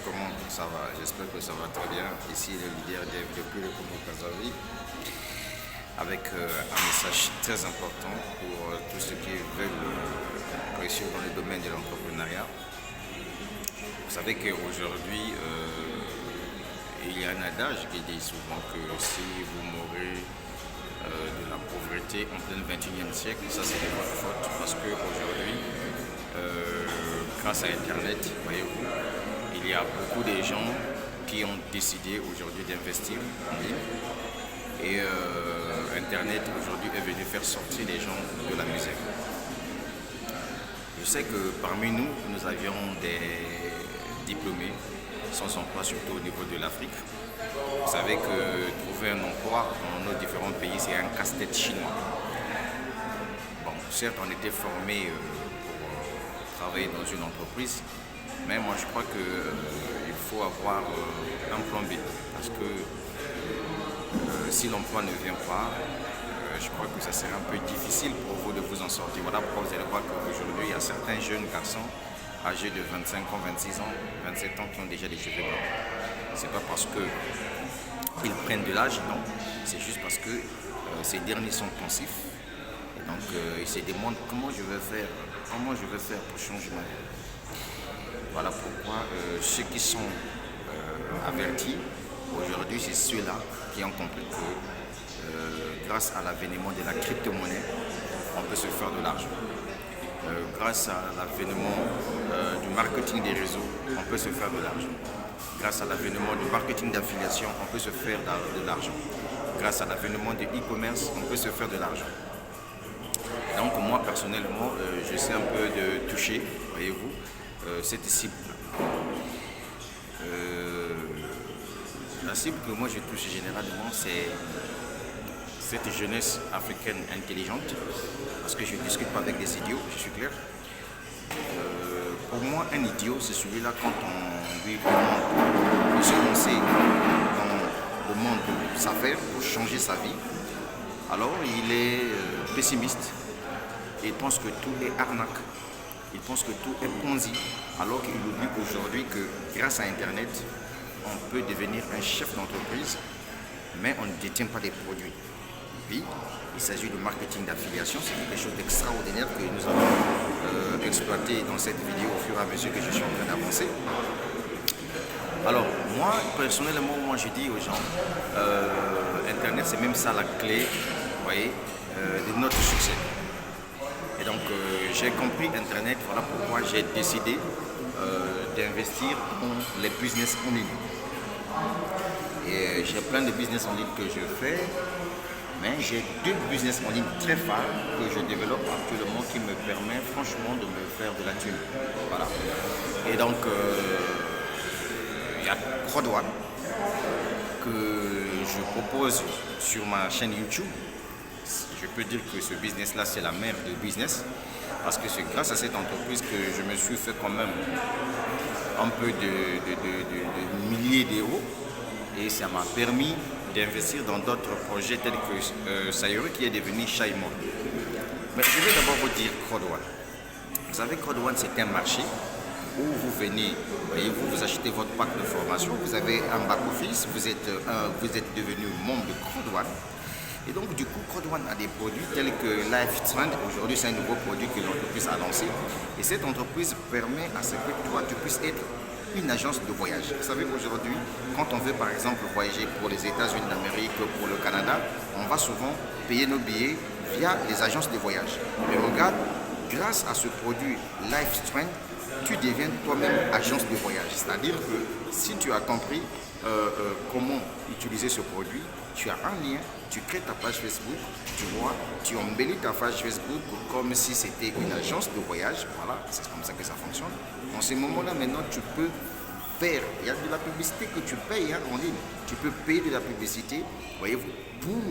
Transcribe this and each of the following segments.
comment ça va? J'espère que ça va très bien. Ici, le leader depuis le Congo Brazzaville, avec un message très important pour tous ceux qui veulent réussir dans le domaine de l'entrepreneuriat. Vous savez qu'aujourd'hui, il y a un adage qui dit souvent que si vous mourrez de la pauvreté en plein 21e siècle, ça c'est de votre faute parce qu'aujourd'hui, grâce à Internet, voyez-vous, il y a beaucoup de gens qui ont décidé aujourd'hui d'investir en ligne. Et Internet aujourd'hui est venu faire sortir les gens de la misère. Je sais que parmi nous, nous avions des diplômés sans emploi, surtout au niveau de l'Afrique. Vous savez que trouver un emploi dans nos différents pays, c'est un casse-tête chinois. Bon, certes, on était formés pour travailler dans une entreprise, mais moi je crois qu'il faut avoir un plan B. Parce que si l'emploi ne vient pas, je crois que ça serait un peu difficile pour vous de vous en sortir. Voilà pourquoi vous allez voir qu'aujourd'hui, il y a certains jeunes garçons âgés de 25 ans, 26 ans, 27 ans qui ont déjà des cheveux blancs. C'est pas parce qu'ils prennent de l'âge, non. C'est juste parce que ces derniers sont pensifs. Et donc, ils se demandent comment je vais faire pour changer ma vie. Voilà pourquoi ceux qui sont avertis, aujourd'hui, c'est ceux-là qui ont compris que grâce à l'avènement de la crypto-monnaie, on peut se faire de l'argent. Grâce à l'avènement du marketing des réseaux, on peut se faire de l'argent. Grâce à l'avènement du marketing d'affiliation, on peut se faire de l'argent. Grâce à l'avènement du e-commerce, on peut se faire de l'argent. Donc moi personnellement, j'essaie un peu de toucher, voyez-vous, cette cible. La cible que moi je touche généralement, c'est cette jeunesse africaine intelligente, parce que je ne discute pas avec des idiots, je suis clair. Pour moi, un idiot, c'est celui-là quand on lui demande de se lancer dans le monde de sa faire pour changer sa vie. Alors, il est pessimiste, il pense que tout est arnaque, il pense que tout est ponzi, alors qu'il oublie aujourd'hui que grâce à Internet, on peut devenir un chef d'entreprise, mais on ne détient pas des produits. Oui, il s'agit de marketing d'affiliation, c'est quelque chose d'extraordinaire que nous allons exploiter dans cette vidéo au fur et à mesure que je suis en train d'avancer. Alors, moi, personnellement, je dis aux gens, Internet, c'est même ça la clé, vous voyez, de notre succès. Et donc, j'ai compris Internet, voilà pourquoi j'ai décidé d'investir dans les business en ligne. Et j'ai plein de business en ligne que je fais. Mais j'ai deux business en ligne très phares que je développe actuellement qui me permettent franchement de me faire de la thune. Voilà. Et donc, il y a CrowdOne que je propose sur ma chaîne YouTube. Je peux dire que ce business-là, c'est la mère de business. Parce que c'est grâce à cette entreprise que je me suis fait quand même un peu de milliers d'euros. Et ça m'a permis d'investir dans d'autres projets tels que Sayuri qui est devenu Shaimon. Mais je vais d'abord vous dire CrowdOne. Vous savez, CrowdOne, c'est un marché où vous venez, voyez-vous, vous achetez votre pack de formation, vous avez un back-office, vous êtes devenu membre de CrowdOne. Et donc, du coup, CrowdOne a des produits tels que LifeTrend. Aujourd'hui, c'est un nouveau produit que l'entreprise a lancé. Et cette entreprise permet à ce que toi, tu puisses être une agence de voyage. Vous savez qu'aujourd'hui, quand on veut par exemple voyager pour les États-Unis d'Amérique, pour le Canada, on va souvent payer nos billets via les agences de voyage. Mais regarde, grâce à ce produit LifeTrend, tu deviens toi-même agence de voyage. C'est-à-dire que si tu as compris comment utiliser ce produit, tu as un lien, tu crées ta page Facebook, tu vois, tu embellis ta page Facebook comme si c'était une agence de voyage. Voilà, c'est comme ça que ça fonctionne. En ce moment-là, maintenant, tu peux faire, il y a de la publicité que tu payes en ligne. Tu peux payer de la publicité, voyez-vous, pour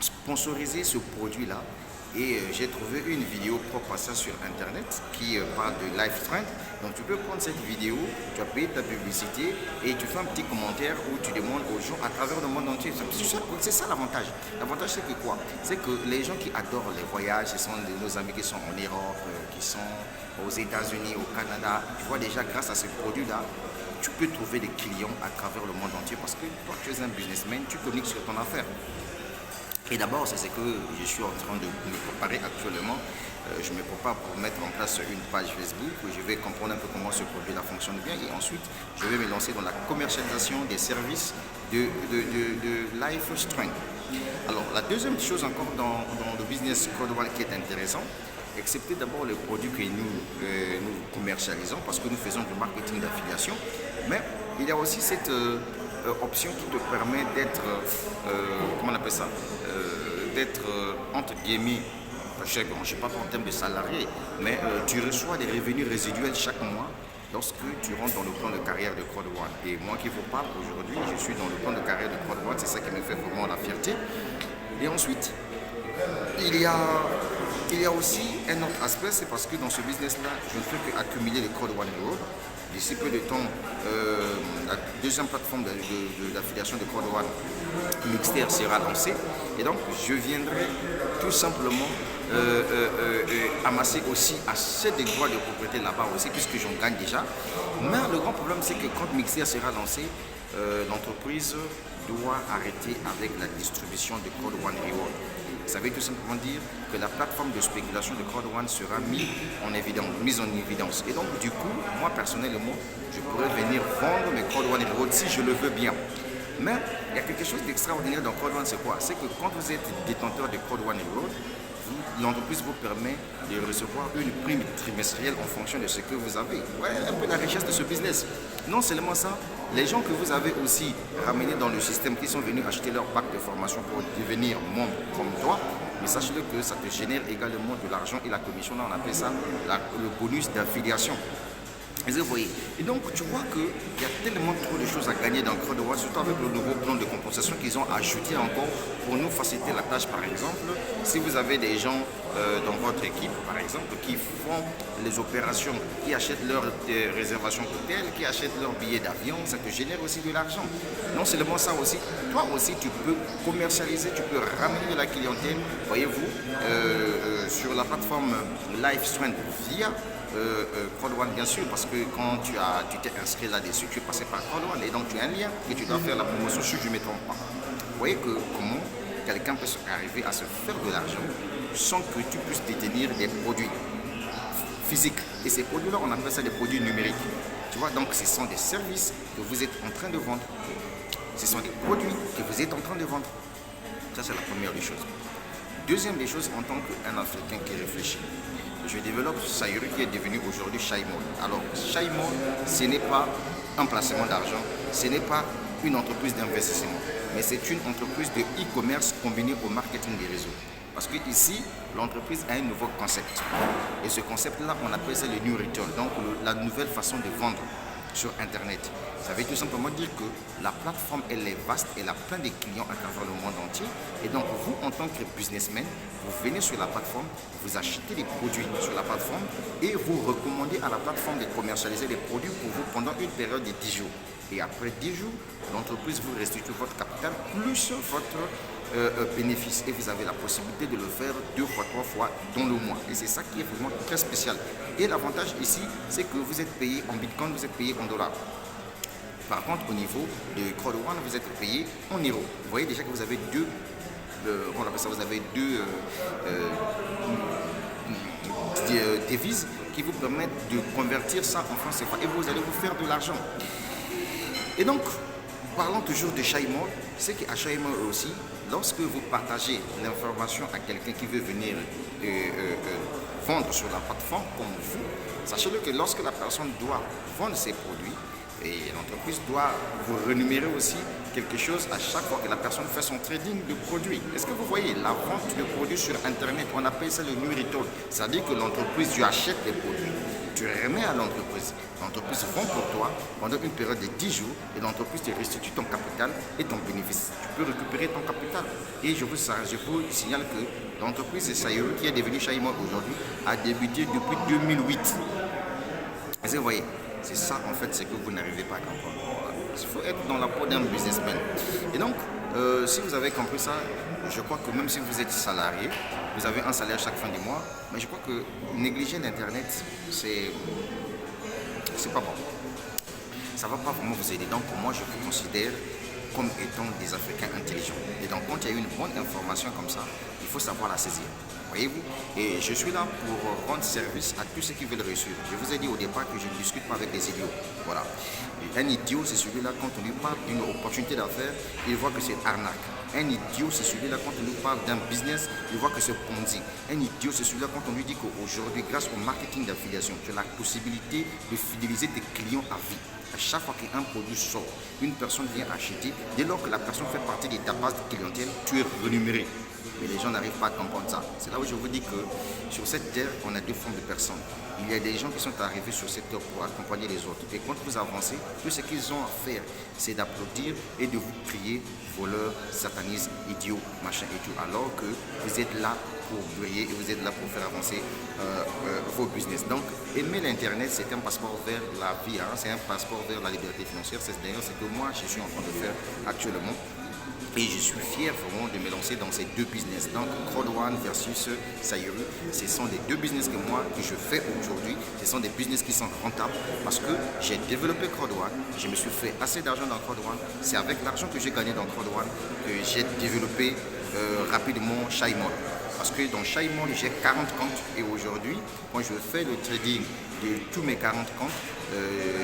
sponsoriser ce produit-là Et j'ai trouvé une vidéo propre à ça sur internet qui parle de live trend. Donc tu peux prendre cette vidéo, tu as payé ta publicité et tu fais un petit commentaire où tu demandes aux gens à travers le monde entier. C'est ça l'avantage. L'avantage c'est que quoi? C'est que les gens qui adorent les voyages, ce sont nos amis qui sont en Europe, qui sont aux États-Unis, au Canada. Tu vois déjà grâce à ce produit-là, tu peux trouver des clients à travers le monde entier parce que toi tu es un businessman, tu communiques sur ton affaire. Et d'abord, c'est ce que je suis en train de me préparer actuellement. Je me prépare pour mettre en place une page Facebook où je vais comprendre un peu comment ce produit-là fonctionne bien. Et ensuite, je vais me lancer dans la commercialisation des services de Life Strength. Alors, la deuxième chose encore dans le business Code One qui est intéressant, excepté d'abord les produits que nous commercialisons parce que nous faisons du marketing d'affiliation, mais il y a aussi cette option qui te permet d'être, comment on appelle ça, d'être entre guillemets, je ne sais pas en termes de salarié, mais tu reçois des revenus résiduels chaque mois lorsque tu rentres dans le plan de carrière de Code One. Et moi qui vous parle aujourd'hui, je suis dans le plan de carrière de Code One, c'est ça qui me fait vraiment la fierté. Et ensuite, il y a aussi un autre aspect, c'est parce que dans ce business-là, je ne fais qu'accumuler les Code One Reward. D'ici peu de temps, la deuxième plateforme d'affiliation de Code One, Mixter, sera lancée. Et donc, je viendrai tout simplement amasser aussi assez de droits de propriété là-bas aussi, puisque j'en gagne déjà. Mais le grand problème, c'est que quand Mixter sera lancé, l'entreprise doit arrêter avec la distribution de Code One Reward. Ça veut tout simplement dire que la plateforme de spéculation de Code One sera mise en évidence. Et donc, du coup, moi personnellement, je pourrais venir vendre mes Code One Reward si je le veux bien. Mais il y a quelque chose d'extraordinaire dans Code One, c'est quoi? C'est que quand vous êtes détenteur de Code One Reward, l'entreprise vous permet de recevoir une prime trimestrielle en fonction de ce que vous avez. Ouais, un peu la richesse de ce business. Non seulement ça, les gens que vous avez aussi ramenés dans le système, qui sont venus acheter leur pack de formation pour devenir membre comme toi, mais sachez-le que ça te génère également de l'argent et la commission, là on appelle ça le bonus d'affiliation. Vous voyez. Et donc, tu vois qu'il y a tellement trop de choses à gagner dans Code One, surtout avec le nouveau plan de compensation qu'ils ont ajouté encore pour nous faciliter la tâche. Par exemple, si vous avez des gens dans votre équipe, par exemple, qui font les opérations, qui achètent leurs réservations d'hôtel, qui achètent leurs billets d'avion, ça te génère aussi de l'argent. Non seulement ça aussi, toi aussi, tu peux commercialiser, tu peux ramener de la clientèle, voyez-vous, sur la plateforme LiveStrength via Code One, bien sûr, parce que quand tu t'es inscrit là-dessus, tu es passé par Code One et donc tu as un lien et tu dois faire la promotion si je ne me trompe pas. Vous voyez que comment quelqu'un peut arriver à se faire de l'argent sans que tu puisses détenir des produits physiques. Et ces produits-là, on appelle ça des produits numériques. Tu vois, donc ce sont des services que vous êtes en train de vendre. Ce sont des produits que vous êtes en train de vendre. Ça, c'est la première des choses. Deuxième des choses, en tant qu'un Africain qui réfléchit, je développe Sayuri qui est devenu aujourd'hui Shaimon. Alors, Shaimon, ce n'est pas un placement d'argent, ce n'est pas une entreprise d'investissement, mais c'est une entreprise de e-commerce combinée au marketing des réseaux. Parce que ici, l'entreprise a un nouveau concept. Et ce concept-là, on appelle ça le New Retail, donc la nouvelle façon de vendre sur Internet. Ça veut tout simplement dire que la plateforme, elle est vaste, elle a plein de clients à travers le monde entier. Et donc, vous, en tant que businessman, vous venez sur la plateforme, vous achetez des produits sur la plateforme et vous recommandez à la plateforme de commercialiser des produits pour vous pendant une période de 10 jours. Et après 10 jours, l'entreprise vous restitue votre capital plus votre bénéfice. Et vous avez la possibilité de le faire 2 fois, 3 fois dans le mois. Et c'est ça qui est vraiment très spécial. Et l'avantage ici, c'est que vous êtes payé en Bitcoin, vous êtes payé en dollars. Par contre, au niveau de Code One, vous êtes payé en euros. Vous voyez déjà que vous avez deux devises qui vous permettent de convertir ça en francs CFA et vous allez vous faire de l'argent. Et donc, parlons toujours de Shaimon, c'est qu'à Shaimon aussi, lorsque vous partagez l'information à quelqu'un qui veut venir vendre sur la plateforme comme vous, sachez-le que lorsque la personne doit vendre ses produits, et l'entreprise doit vous rémunérer aussi quelque chose à chaque fois que la personne fait son trading de produits. Est-ce que vous voyez la vente de produits sur Internet, on appelle ça le New Retail. C'est-à-dire que l'entreprise lui achète des produits. tu remets à l'entreprise. L'entreprise vend pour toi pendant une période de 10 jours et l'entreprise te restitue ton capital et ton bénéfice. Tu peux récupérer ton capital. Et je vous signale que l'entreprise Sayuri, qui est devenue Shaimon aujourd'hui, a débuté depuis 2008. Et vous voyez, c'est ça en fait, c'est que vous n'arrivez pas à comprendre. Voilà. Il faut être dans la peau d'un businessman. Et donc, si vous avez compris ça, je crois que même si vous êtes salarié, vous avez un salaire chaque fin du mois, mais je crois que négliger l'Internet, c'est pas bon. Ça ne va pas vraiment vous aider. Donc, moi, je vous considère comme étant des Africains intelligents. Et donc, quand il y a une bonne information comme ça, il faut savoir la saisir. Voyez-vous? Et je suis là pour rendre service à tous ceux qui veulent réussir. Je vous ai dit au départ que je ne discute pas avec des idiots. Voilà. Et un idiot, c'est celui-là, quand on lui parle d'une opportunité d'affaires, il voit que c'est arnaque. Un idiot, c'est celui-là, quand on lui parle d'un business, il voit que c'est Ponzi. Un idiot, c'est celui-là, quand on lui dit qu'aujourd'hui, grâce au marketing d'affiliation, tu as la possibilité de fidéliser tes clients à vie. À chaque fois qu'un produit sort, une personne vient acheter, dès lors que la personne fait partie de ta base de clientèle, tu es rémunéré. Mais les gens n'arrivent pas à comprendre ça. C'est là où je vous dis que sur cette terre, on a deux formes de personnes. Il y a des gens qui sont arrivés sur cette terre pour accompagner les autres. Et quand vous avancez, tout ce qu'ils ont à faire, c'est d'applaudir et de vous crier voleurs, satanistes, idiots, machin et tout. Alors que vous êtes là pour briller et vous êtes là pour faire avancer vos business. Donc, aimer l'Internet, c'est un passeport vers la vie, hein, c'est un passeport vers la liberté financière. C'est d'ailleurs ce que moi, je suis en train de faire actuellement. Et je suis fier vraiment de me lancer dans ces deux business. Donc, Crowd1 versus Sayuri, ce sont les deux business que moi, que je fais aujourd'hui. Ce sont des business qui sont rentables parce que j'ai développé Crowd1. Je me suis fait assez d'argent dans Crowd1. C'est avec l'argent que j'ai gagné dans Crowd1 que j'ai développé rapidement Shaimon. Parce que dans Shaimon, j'ai 40 comptes et aujourd'hui, quand je fais le trading de tous mes 40 comptes,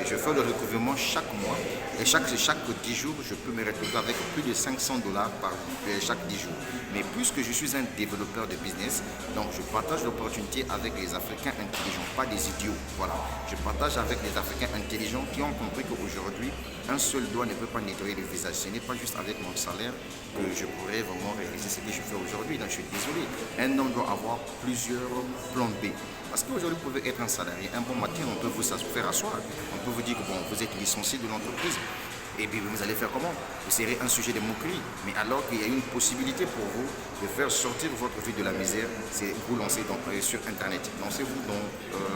je fais le recouvrement chaque mois et chaque 10 jours, je peux me retrouver avec plus de $500 par chaque 10 jours. Mais puisque je suis un développeur de business, donc je partage l'opportunité avec les Africains intelligents, pas des idiots. Voilà. Je partage avec les Africains intelligents qui ont compris qu'aujourd'hui, un seul doigt ne peut pas nettoyer le visage. Ce n'est pas juste avec mon salaire que je pourrais vraiment réaliser ce que je fais aujourd'hui. Donc je suis désolé. Un homme doit avoir plusieurs plans B. Parce qu'aujourd'hui, vous pouvez être un salarié. Un bon matin, on peut vous faire asseoir. On peut vous dire que bon, vous êtes licencié de l'entreprise. Et puis vous allez faire comment? Vous serez un sujet de moquerie. Mais alors qu'il y a une possibilité pour vous de faire sortir votre vie de la misère, c'est vous lancer sur Internet. Lancez-vous dans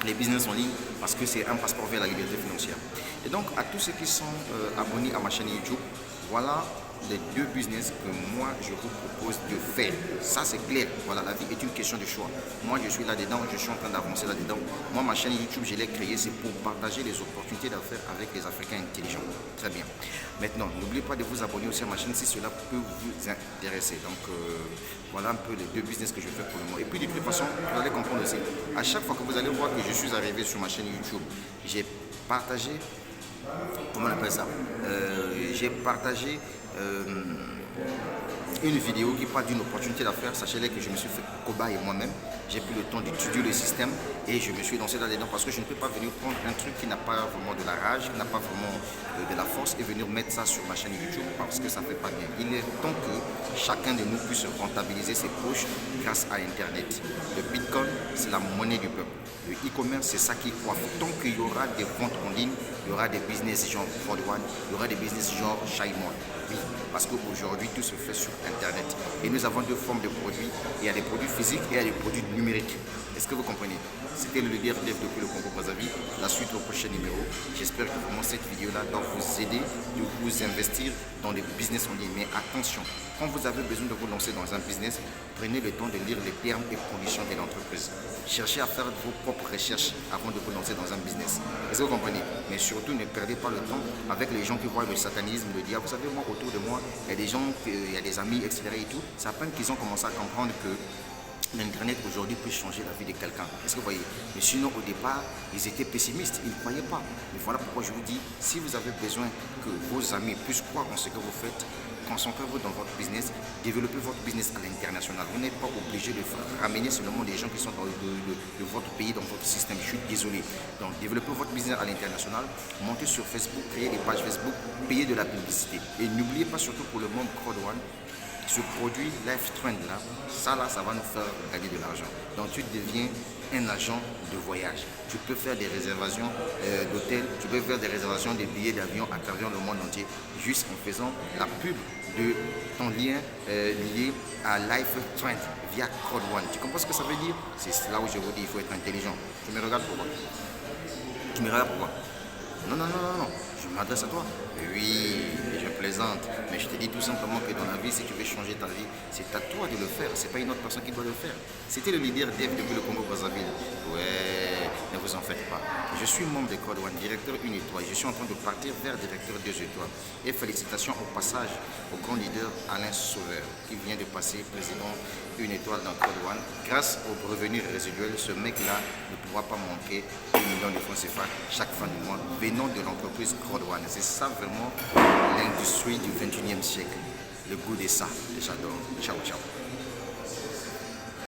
les business en ligne parce que c'est un passeport vers la liberté financière. Et donc, à tous ceux qui sont abonnés à ma chaîne YouTube, voilà les deux business que moi je vous propose de faire. Ça c'est clair. Voilà, la vie est une question de choix. Moi je suis là-dedans, je suis en train d'avancer là-dedans. Moi ma chaîne YouTube, je l'ai créée, c'est pour partager les opportunités d'affaires avec les Africains intelligents. Très bien. Maintenant, n'oubliez pas de vous abonner aussi à ma chaîne si cela peut vous intéresser. Donc voilà un peu les deux business que je fais pour le moment. Et puis de toute façon, vous allez comprendre aussi. À chaque fois que vous allez voir que je suis arrivé sur ma chaîne YouTube, j'ai partagé, comment on appelle ça, j'ai partagé une vidéo qui parle d'une opportunité d'affaires. Sachez-les que je me suis fait cobaye moi-même. J'ai pris le temps d'étudier le système et je me suis lancé là-dedans parce que je ne peux pas venir prendre un truc qui n'a pas vraiment de la rage, qui n'a pas vraiment de la force et venir mettre ça sur ma chaîne YouTube parce que ça ne fait pas bien. Il est temps que chacun de nous puisse rentabiliser ses poches grâce à Internet. Le Bitcoin, c'est la monnaie du peuple. Le e-commerce, c'est ça qui coiffe. Tant qu'il y aura des ventes en ligne, il y aura des business genre Crowd1, il y aura des business genre Shaimon. Oui, parce qu'aujourd'hui, tout se fait sur Internet. Et nous avons deux formes de produits. Il y a des produits physiques et il y a des produits numériques. Est-ce que vous comprenez? C'était le leader Dev depuis le Congo Brazzaville. La suite au prochain numéro. J'espère que vraiment cette vidéo-là doit vous aider de vous investir dans des business en ligne. Mais attention, quand vous avez besoin de vous lancer dans un business, prenez le temps de lire les termes et conditions de l'entreprise. Cherchez à faire vos propres recherches avant de vous lancer dans un business. Est-ce que vous comprenez? Mais surtout, ne perdez pas le temps avec les gens qui voient le satanisme, le diable. Vous savez, moi, autour de moi, il y a des gens, il y a des amis, etc. et tout. C'est à peine qu'ils ont commencé à comprendre que l'Internet aujourd'hui peut changer la vie de quelqu'un. Est-ce que vous voyez? Mais sinon, au départ, ils étaient pessimistes, ils ne croyaient pas. Mais voilà pourquoi je vous dis, si vous avez besoin que vos amis puissent croire en ce que vous faites, concentrez-vous dans votre business, développez votre business à l'international. Vous n'êtes pas obligé de ramener seulement des gens qui sont de votre pays, dans votre système. Je suis désolé. Donc, développez votre business à l'international, montez sur Facebook, créez des pages Facebook, payez de la publicité. Et n'oubliez pas surtout pour le monde Crowd1, ce produit Life Trend là, ça va nous faire gagner de l'argent. Donc tu deviens un agent de voyage. Tu peux faire des réservations d'hôtels, tu peux faire des réservations de billets d'avion à travers le monde entier, juste en faisant la pub de ton lien lié à Life Trend via Code One. Tu comprends ce que ça veut dire? C'est là où je vous dis il faut être intelligent. Tu me regardes pourquoi? Tu me regardes pourquoi? Non, non, non, non, non. Je m'adresse à toi. Oui, je plaisante. Mais je te dis tout simplement que dans la vie, si tu veux changer ta vie, c'est à toi de le faire. C'est pas une autre personne qui doit le faire. C'était le leader Dev depuis le Congo-Brazzaville. Ouais, ne vous en faites pas. Je suis membre de Code One, directeur 1 étoile. Je suis en train de partir vers directeur 2 étoiles. Et félicitations au passage au grand leader Alain Sauveur, qui vient de passer président 1 étoile dans Code One. Grâce aux revenus résiduels, ce mec-là ne pourra pas manquer 1 million de francs CFA chaque fin du mois venant de l'entreprise Code One. C'est ça vraiment l'industrie du 21e siècle. Le goût de ça, j'adore. Ciao, ciao.